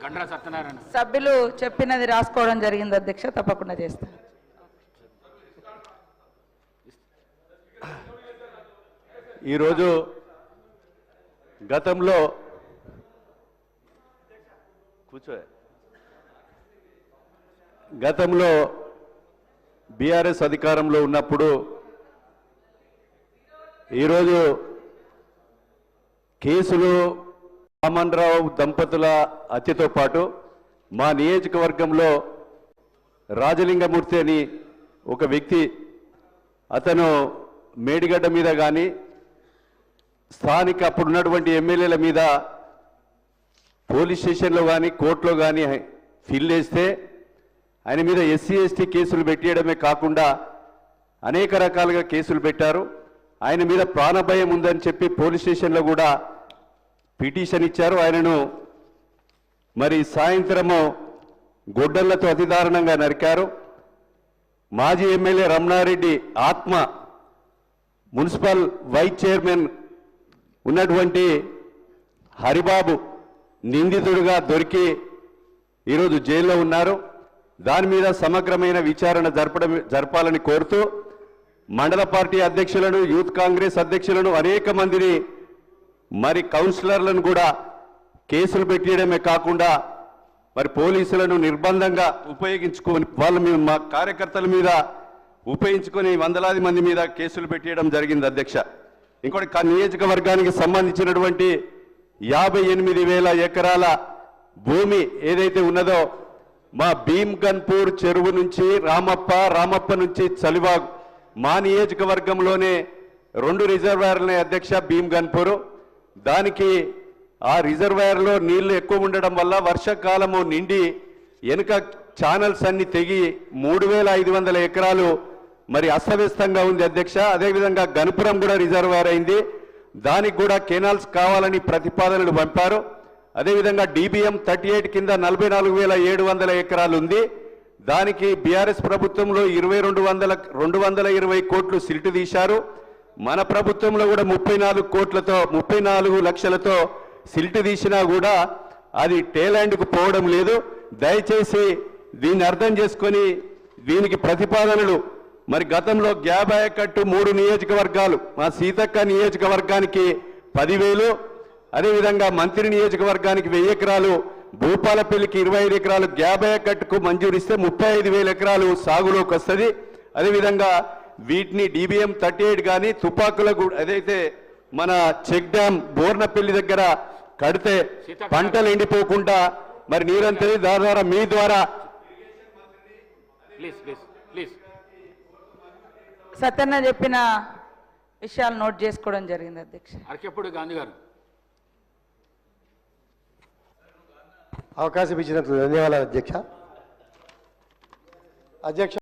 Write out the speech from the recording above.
గండ్రా సత్యనారాయణ సభ్యులు చెప్పినది రాసుకోవడం జరిగింది అధ్యక్ష, తప్పకుండా చేస్తాను. ఈరోజు గతంలో బీఆర్ఎస్ అధికారంలో ఉన్నప్పుడు ఈరోజు కేసులు రామన్రావు దంపతుల హత్యతో పాటు మా నియోజకవర్గంలో రాజలింగమూర్తి అని ఒక వ్యక్తి, అతను మేడిగడ్డ మీద కానీ స్థానిక అప్పుడున్నటువంటి ఎమ్మెల్యేల మీద పోలీస్ స్టేషన్లో కానీ కోర్టులో కానీ ఫిల్ చేస్తే ఆయన మీద ఎస్సీ ఎస్టీ కేసులు పెట్టేయడమే కాకుండా అనేక రకాలుగా కేసులు పెట్టారు. ఆయన మీద ప్రాణభయం ఉందని చెప్పి పోలీస్ స్టేషన్లో కూడా పిటిషన్ ఇచ్చారు. ఆయనను మరి సాయంత్రము గొడ్డళ్లతో అతి దారుణంగా నరికారు. మాజీ ఎమ్మెల్యే రమణారెడ్డి ఆత్మ మున్సిపల్ వైస్ చైర్మన్ ఉన్నటువంటి హరిబాబు నిందితుడుగా దొరికి ఈరోజు జైల్లో ఉన్నారు. దాని మీద సమగ్రమైన విచారణ జరపాలని కోరుతూ మండల పార్టీ అధ్యక్షులను, యూత్ కాంగ్రెస్ అధ్యక్షులను, అనేక మందిని మరి కౌన్సిలర్లను కూడా కేసులు పెట్టేయడమే కాకుండా మరి పోలీసులను నిర్బంధంగా ఉపయోగించుకొని వాళ్ళ మీద, మా కార్యకర్తల మీద ఉపయోగించుకొని వందలాది మంది మీద కేసులు పెట్టేయడం జరిగింది అధ్యక్ష. ఇంకోటి నియోజకవర్గానికి సంబంధించినటువంటి 58,000 ఎకరాల భూమి ఏదైతే ఉన్నదో మా భీమ్గన్పూర్ చెరువు నుంచి రామప్ప నుంచి చలివాగు మా నియోజకవర్గంలోనే 2 రిజర్వాయర్లనే అధ్యక్ష. భీమ్గన్పూర్ దానికి ఆ రిజర్వాయర్లో నీళ్లు ఎక్కువ ఉండడం వల్ల వర్షాకాలము నిండి వెనుక ఛానల్స్ అన్ని తెగి 3,500 ఎకరాలు మరి అస్తవ్యస్తంగా ఉంది అధ్యక్ష. అదేవిధంగా గణపురం కూడా రిజర్వాయర్ అయింది, దానికి కూడా కెనాల్స్ కావాలని ప్రతిపాదనలు పంపారు. అదేవిధంగా DBM 38 కింద 44,700 ఎకరాలు ఉంది, దానికి బీఆర్ఎస్ ప్రభుత్వంలో 220 కోట్లు సిల్ట్ తీశారు. మన ప్రభుత్వంలో కూడా 34 లక్షలతో సిల్ట్ తీసినా కూడా అది టేలాండ్కు పోవడం లేదు. దయచేసి దీన్ని అర్థం చేసుకొని దీనికి ప్రతిపాదనలు మరి గతంలో గ్యాబ్ ఆయకట్టు 3 నియోజకవర్గాలు, మా సీతక్క నియోజకవర్గానికి 10,000, అదేవిధంగా మంత్రి నియోజకవర్గానికి 1000 ఎకరాలు, భూపాలపల్లికి 25 ఎకరాలు గ్యాబ్ ఆయకట్టుకు మంజూరిస్తే 35,000 ఎకరాలు సాగులోకి వస్తుంది. అదేవిధంగా వీటిని DBM 38 కానీ తుపాకులకు అదైతే మన చెక్ డ్యామ్ బోర్నపల్లి దగ్గర కడితే పంటలు ఎండిపోకుండా మరి నీరంతది దాని ద్వారా మీ ద్వారా సత్యన్న చెప్పిన విషయాలు నోట్ చేసుకోవడం జరిగింది అధ్యక్ష. అరకెప్పుడు గాంధీ గారు అవకాశం ఇచ్చినందుకు ధన్యవాదాలు అధ్యక్ష.